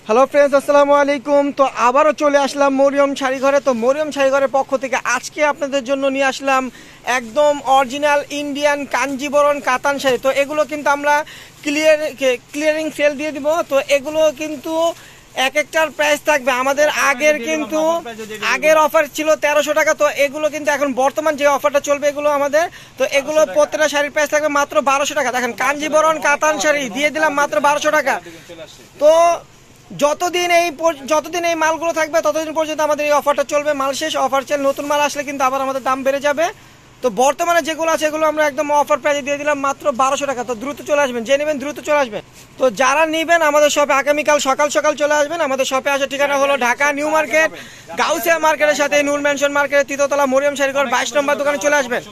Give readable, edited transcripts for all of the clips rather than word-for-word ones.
Hello friends, আসসালামু আলাইকুম। তো আবারও চলে আসলাম মরিয়ম শাড়িঘরে। তো মরিয়ম শাড়িঘরের পক্ষ থেকে আজকে আপনাদের জন্য নিয়ে আসলাম একদম অরিজিনাল ইন্ডিয়ান কাঞ্জিবরণ কাতান শাড়ি। তো এগুলো কিন্তু আমরা ক্লিয়ারিং সেল দিয়ে দিব। তো এগুলো কিন্তু এক একটার প্রাইস থাকবে আমাদের আগের অফার ছিল 1300 টাকা। তো এগুলো কিন্তু এখন বর্তমান যে অফারটা চলবে এগুলো আমাদের, তো এগুলো প্রত্যেকটা শাড়ির প্রাইস থাকবে মাত্র 1200 টাকা। দেখেন কাঞ্জিবরণ কাতান শাড়ি দিয়ে দিলাম মাত্র 1200 টাকা। তো যতদিন এই মালগুলো থাকবে ততদিন পর্যন্ত আমাদের এই অফারটা চলবে। মাল শেষ, অফার চল, নতুন মাল আসলে কিন্তু আবার আমাদের দাম বেড়ে যাবে। তো বর্তমানে যেগুলো আছে এগুলো আমরা একদম অফার প্রাইসে দিয়ে দিলাম মাত্র 1200 টাকা। তো দ্রুত চলে আসবেন, যে নেবেন দ্রুত চলে আসবেন। তো যারা নেবেন আমাদের শপে আগামীকাল সকাল সকাল চলে আসবেন। আমাদের শপে আসার ঠিকানা হলো ঢাকা নিউ মার্কেট, গাউসিয়া মার্কেটের সাথে নূর ম্যানশন মার্কেটের তৃতীয়তলা মরিয়ম শাড়িঘর 22 নম্বর দোকানে চলে আসবেন।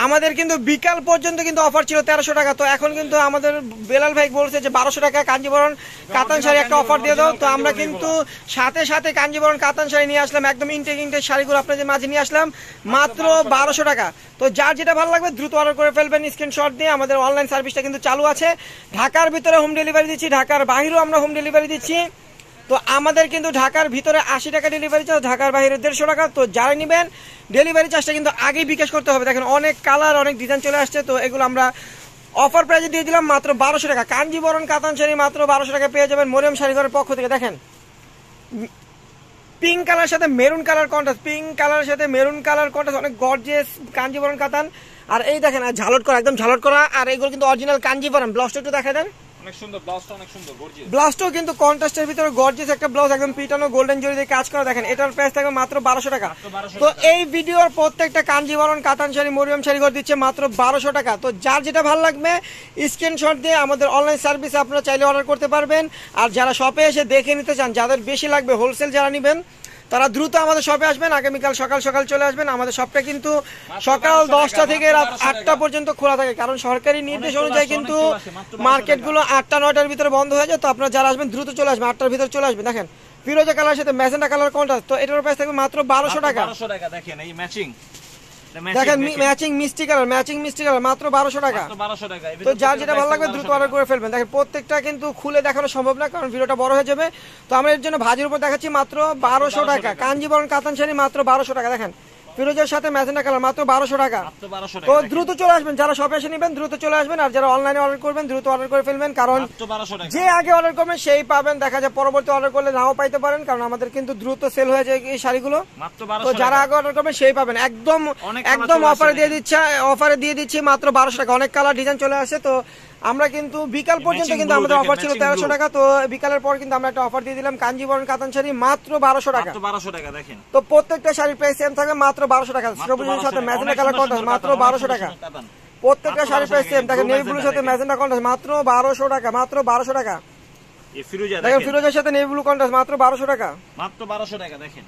আমাদের কিন্তু বিকাল পর্যন্ত কিন্তু অফার ছিল 1300 টাকা। তো এখন কিন্তু আমাদের বেলাল ভাই বলছে যে 1200 টাকা কাঞ্জিবরণ কাতান শাড়ি একটা অফার দিয়ে দাও। তো আমরা কিন্তু সাথে সাথে কাঞ্জিবরণ কাতান শাড়ি নিয়ে আসলাম, একদম ইনটেক শাড়িগুলো আপনাদের মাঝে নিয়ে আসলাম মাত্র 1200 টাকা। তো যার যেটা ভালো লাগবে দ্রুত অর্ডার করে ফেলবেন স্ক্রিনশট দিয়ে। আমাদের অনলাইন সার্ভিসটা কিন্তু চালু আছে। ঢাকার ভিতরে হোম ডেলিভারি দিচ্ছি, ঢাকার বাইরেও আমরা হোম ডেলিভারি দিচ্ছি। তো আমাদের কিন্তু ঢাকার ভিতরে 80 টাকা ডেলিভারি চার্জ, ঢাকার বাইরে 150 টাকা। তো যারা নেবেন ডেলিভারি চার্জটা কিন্তু আগেই বিকাশ করতে হবে। দেখেন অনেক কালার অনেক ডিজাইন চলে আসছে। তো এগুলো আমরা অফার প্রাইসে দিয়ে দিলাম মাত্র 1200 টাকা। কাঞ্জিবরণ কাতান শাড়ি মাত্র 1200 টাকা পেয়ে যাবেন মরিয়ম শাড়িঘরের পক্ষ থেকে। দেখেন পিঙ্ক কালার সাথে maroon colour contrast, pink colour সাথে মেরুন কালার কন্ট্রাস্ট, অনেক গর্জিয়াস কাঞ্জিবরণ কাতান। আর এই দেখেন ঝালট করা, একদম ঝালট করা। আর এগুলো কিন্তু অরিজিনাল কাঞ্জিবরণ। ব্লাউজটা একটু দেখা দেন, অনেক সুন্দর ব্লাউজটা, অনেক সুন্দর গর্জিয়াস। ব্লাউজটাও কিন্তু কন্ট্রাস্টের ভিতরে গর্জিয়াস একটা ব্লাউজ, একদম পিটানো গোল্ডেন জরি দিয়ে কাজ করা। দেখেন এটার প্রাইস থাকবে মাত্র 1200 টাকা। তো এই ভিডিওর প্রত্যেকটা কাঞ্জিবরণ কাতান শাড়ি মরিয়ম শাড়িঘর দিচ্ছে মাত্র 1200 টাকা। তো যার যেটা ভালো লাগবে স্ক্রিনশট দিয়ে আমাদের অনলাইন সার্ভিসে আপনারা চাইলে অর্ডার করতে পারবেন। আর যারা শপে এসে দেখে নিতে চান, যাদের বেশি লাগবে হোলসেল যারা নেবেন তারা দ্রুত আমাদের শপে আসবেন। আগামীকাল সকাল সকাল চলে আসবেন। আমাদের শপটা কিন্তু সকাল 10টা থেকে রাত 8টা পর্যন্ত খোলা থাকে, কারণ সরকারি নির্দেশ অনুযায়ী কিন্তু মার্কেটগুলো 8টা 9টার ভিতরে বন্ধ হয়ে যায়। তো আপনারা যারা আসবেন দ্রুত চলে আসবেন, 8টার ভিতরে চলে আসবেন। দেখেন ফিরোজা কালার সাথে ম্যাজেন্টা কালার কন্ট্রাস্ট। তো এটার প্রাইস থাকবে মাত্র 1200 টাকা। দেখেন এই ম্যাচিং, দেখেন ম্যাচিং মিষ্টি কালার মাত্র 1200 টাকা। তো যার যেটা ভালো লাগবে দ্রুত অর্ডার করে ফেলবেন। দেখেন প্রত্যেকটা কিন্তু খুলে দেখানো সম্ভব না, কারণ ভিডিওটা বড় হয়ে যাবে। তো আমরা এর জন্য ভাজির উপর দেখাচ্ছি মাত্র 1200 টাকা। কাঞ্জিবরণ কাতান শাড়ি মাত্র 1200 টাকা। দেখেন ফিরোজের সাথে ম্যাজেন্টা কালার মাত্র 1200 টাকা। তো দ্রুত চলে আসবেন, যারা শপে এসে নেবেন দ্রুত চলে আসবেন। আর যারা অনলাইনে অর্ডার করবেন দ্রুত অর্ডার করে ফেলবেন, কারণ যে আগে অর্ডার করবেন সেই পাবেন। দেখা যায় পরবর্তী অর্ডার করলে নাও পাইতে পারেন, কারণ আমাদের কিন্তু দ্রুত সেল হয়ে যায় এই শাড়িগুলো। তো যারা আগে অর্ডার করবেন সেই পাবেন। একদম অফারে দিয়ে দিচ্ছি মাত্র 1200 টাকা। অনেক কালার ডিজাইন চলে আসে। তো আমরা কিন্তু বিকাল পর্যন্ত কিন্তু আমাদের অফার ছিল 1300 টাকা। তো বিকালের পর কিন্তু আমরা একটা অফার দিয়ে দিলাম কাঞ্জিবরণ কাতান শাড়ি মাত্র 1200 টাকা। দেখেন তো প্রত্যেকটা শাড়ির প্রাইস সেম থাকবে মাত্র 1200 টাকা। সবুজের সাথে ম্যাজেন্টা কালার কন্ট্রাস্ট মাত্র 1200 টাকা। প্রত্যেকটা শাড়ির প্রাইস সেম। দেখেন নেভি ব্লুর সাথে ম্যাজেন্টা কন্ট্রাস্ট মাত্র 1200 টাকা, মাত্র 1200 টাকা। দেখেন ফিরোজের সাথে নেভি ব্লু কন্ট্রাস্ট মাত্র 1200 টাকা, মাত্র 1200 টাকা। দেখেন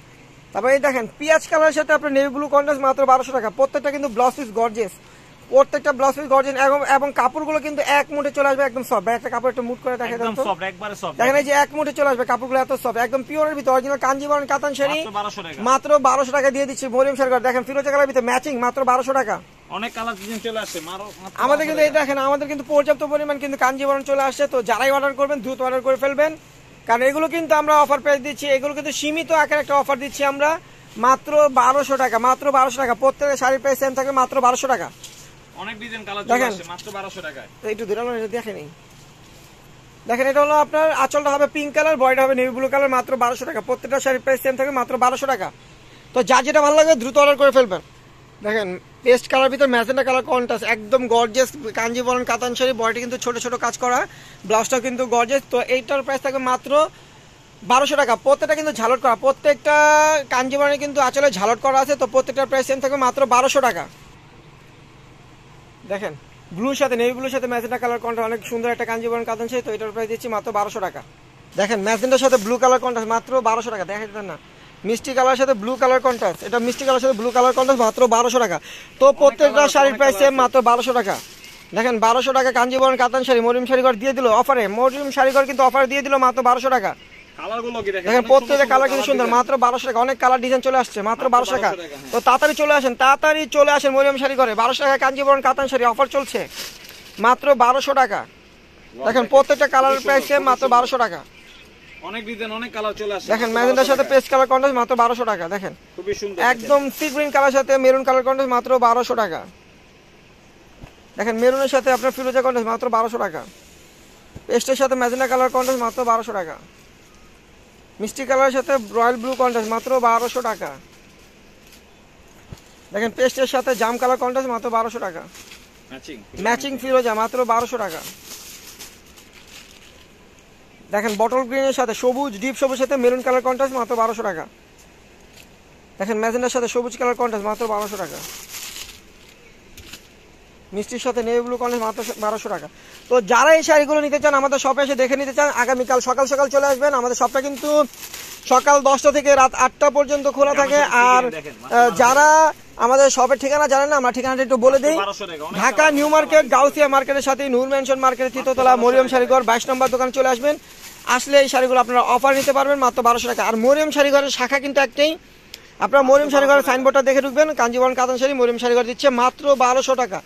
তারপর এই দেখেন পিয়াজ কালারের সাথে আপনার নেভি ব্লু কন্ট্রাস্ট মাত্র 1200 টাকা। প্রত্যেকটা কিন্তু ব্লাউজ পিস গর্জিয়াস, প্রত্যেকটা ব্লাউজ পিস গর্জিয়াস। এবং কাপড়গুলো কিন্তু এক মুঠে চলে আসবে, একদম সফট। একটা কাপড় একটু মুট করে দেখা যাচ্ছে, দেখেন এই যে এক মুঠে চলে আসবে কাপড়গুলো, এত সফট, একদম পিওরের ভিতরে অরিজিনাল কাঞ্জিবরণ কাতান শাড়ি মাত্র 1200 টাকা দিয়ে দিচ্ছি মরিয়ম শাড়িঘর। দেখেন ফিরোজা কালার ভিতরে ম্যাচিং মাত্র 1200 টাকা। অনেক কালার ডিজাইন চলে আসছে আমাদের কিন্তু এই দেখেন আমাদের কিন্তু পর্যাপ্ত পরিমাণ কিন্তু কাঞ্জিবরণ চলে আসছে। তো যারাই অর্ডার করবেন দ্রুত অর্ডার করে ফেলবেন, কারণ এগুলো কিন্তু আমরা অফার প্রাইস দিচ্ছি। এগুলো কিন্তু সীমিত আকারে একটা অফার দিচ্ছি আমরা মাত্র 1200 টাকা, মাত্র 1200 টাকা। প্রত্যেকটা শাড়ির প্রাইস সেম থাকবে মাত্র 1200 টাকা। অনেক ডিজাইন কালার চলে আসছে মাত্র 1200 টাকায়। তো একটু ধরে দেখেন দেখেন এটা হলো আপনার আঁচলটা হবে পিঙ্ক কালার, বডিটা হবে নেভি ব্লু কালার, মাত্র 1200 টাকা। প্রত্যেকটা শাড়ির প্রাইস সেম থাকবে মাত্র 1200 টাকা। তো যা যেটা ভালো লাগবে দ্রুত অর্ডার করে ফেলবেন। দেখেন পেস্ট কালার ভিতর ম্যাজেন্টা কালার কন্ট্রাস্ট, একদম গর্জিয়াস কাঞ্জিবরণ কাতান শাড়ি। বডিটা কিন্তু ছোট ছোট কাজ করা, ব্লাউজটাও কিন্তু গর্জিয়াস। তো এইটার প্রাইস থাকবে মাত্র 1200 টাকা। প্রত্যেকটা কিন্তু ঝালট করা, প্রত্যেকটা কাঞ্জিবরণে কিন্তু আঁচলে ঝালট করা আছে। তো প্রত্যেকটার প্রাইস সেম থাকবে মাত্র 1200 টাকা। দেখেন ব্লুর সাথে নেভি ব্লুর সাথে ম্যাজেন্টা কালার কন্ট্রাস্ট, অনেক সুন্দর একটা কাঞ্জিবরণ কাতান শাড়ি। তো এটার প্রাইস দিচ্ছি মাত্র 1200 টাকা। দেখেন ম্যাজেন্টার সাথে ব্লু কালার কন্ট্রাস্ট মাত্র 1200 টাকা। দেখেন না মিষ্টি কালার সাথে ব্লু কালার কন্ট্রাস্ট, এটা মিষ্টি কালার সাথে ব্লু কালার কন্ট্রাস্ট মাত্র 1200 টাকা। তো প্রত্যেকটা শাড়ির প্রাইস সেম মাত্র 1200 টাকা। দেখেন 1200 টাকা কাঞ্জিবরণ কাতান শাড়ি মরিয়ম শাড়িঘর দিয়ে দিল অফারে। মরিয়ম শাড়িঘর কিন্তু অফারে দিয়ে দিল মাত্র 1200 টাকা। দেখেন প্রত্যেকটা কালার কিন্তু সুন্দর, মাত্র 1200 টাকা। অনেক কালার ডিজাইন চলে আসছে মাত্র 1200 টাকা। তো তাড়াতাড়ি চলে আসেন মরিয়ম শাড়িঘরে। 1200 টাকা কাঞ্জিবরণ কাতান শাড়ি অফার চলছে মাত্র 1200 টাকা। দেখেন প্রত্যেকটা কালারের প্রাইস সেম মাত্র 1200 টাকা। অনেক ডিজাইন অনেক কালার চলে আসছে। দেখেন ম্যাজেন্টার সাথে পেস্ট কালার কন্ট্রাস্ট মাত্র 1200 টাকা। দেখেন খুবই সুন্দর, একদম সি গ্রিন কালার সাথে মেরুন কালার কন্ট্রাস্ট মাত্র 1200 টাকা। দেখেন মেরুনের সাথে আপনার ফিরোজা কন্ট্রাস্ট মাত্র 1200 টাকা। পেস্টের সাথে ম্যাজেন্টা কালার কন্ট্রাস্ট মাত্র 1200 টাকা। মিষ্টি কালারের সাথে রয়্যাল ব্লু কন্ট্রাস্ট মাত্র 1200 টাকা। দেখেন পেস্টের সাথে জাম কালার কন্ট্রাস্ট মাত্র 1200 টাকা। ম্যাচিং ফিরোজা মাত্র 1200 টাকা। দেখেন বটল গ্রিনের সাথে সবুজ ডিপ সবুজ সাথে মেরুন কালার কন্ট্রাস্ট মাত্র 1200 টাকা। দেখেন ম্যাজেন্টার সাথে সবুজ কালার কন্ট্রাস্ট মাত্র 1200 টাকা। মিষ্টির সাথে নেভি ব্লু কন্ট্রাস্ট মাত্র 1200 টাকা। তো যারা এই শাড়িগুলো নিতে চান আমাদের শপে এসে দেখে নিতে চান, আগামীকাল সকাল সকাল চলে আসবেন। আমাদের শপটা কিন্তু সকাল 10টা থেকে রাত 8টা পর্যন্ত খোলা থাকে। আর যারা আমাদের শপের ঠিকানা জানেন না, আমরা ঠিকানাটা একটু বলে দিই। ঢাকা নিউ মার্কেট গাউসিয়া মার্কেটের সাথে নূর ম্যানশন মার্কেটের তৃতীয়তলা মরিয়ম শাড়িঘর 22 নম্বর দোকানে চলে আসবেন। আসলে এই শাড়িগুলো আপনারা অফার নিতে পারবেন মাত্র 1200 টাকা। আর মরিয়ম শাড়িঘরের শাখা কিন্তু একটাই, আপনারা মরিয়ম শাড়িঘরের সাইনবোর্ডটা দেখে ঢুকবেন। কাঞ্জিবরণ কাতান শাড়ি মরিয়ম শাড়িঘর দিচ্ছে মাত্র 1200 টাকা।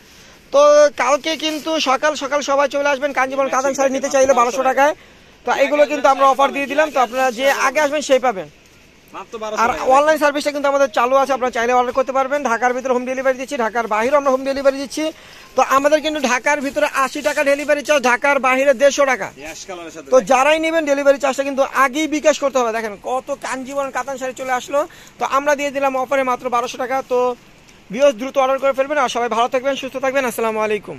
তো কালকে কিন্তু সকাল সকাল সবাই চলে আসবেন কাঞ্জিবরণ কাতান শাড়ি নিতে চাইলে 1200 টাকায়। তো এগুলো কিন্তু আমরা অফার দিয়ে দিলাম, তো আপনারা যে আগে আসবেন সেই পাবেন। আর অনলাইন সার্ভিসটা কিন্তু আমাদের চালু আছে, আপনারা চাইলে অর্ডার করতে পারবেন। ঢাকার ভিতরে হোম ডেলিভারি দিচ্ছি, ঢাকার বাইরে আমরা হোম ডেলিভারি দিচ্ছি। তো আমাদের কিন্তু ঢাকার ভিতরে 80 টাকা ডেলিভারি চার্জ, ঢাকার বাইরে 150 টাকা। তো যারাই নেবেন ডেলিভারি চার্জটা কিন্তু আগেই বিকাশ করতে হবে। দেখেন কত কাঞ্জিবরণ কাতান শাড়ি চলে আসলো, তো আমরা দিয়ে দিলাম অফারে মাত্র 1200 টাকা। তো ভিউয়ার্স দ্রুত অর্ডার করে ফেলবেন। আর সবাই ভালো থাকবেন, সুস্থ থাকবেন। আসসালামু আলাইকুম।